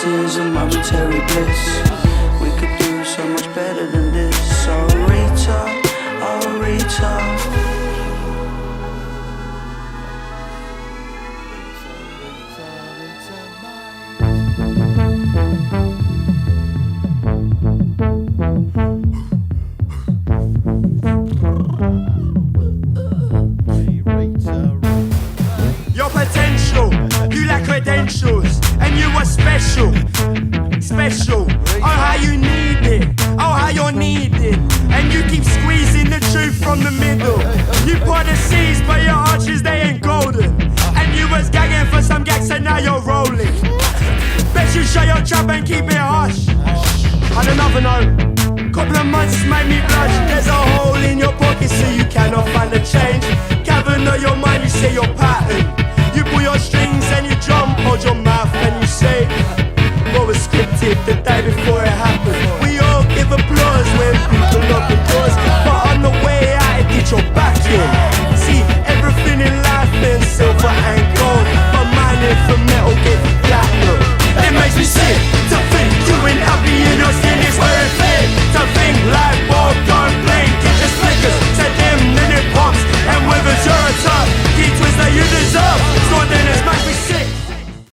is a momentary bliss. We could do so much better than this. Oh Rita, oh Rita. Your potential, you lack credentials, and you are special, special. Oh how you need it, oh how you're needed, and you keep squeezing the truth from the middle. You pour the seeds, but your arches they ain't golden, and you was gagging for some gags and now you're rolling. Bet you shut your trap and keep it hush. On another note, couple of months made me blush. There's a hole in your pocket so you cannot find the change. Cavern of your mind, you say you're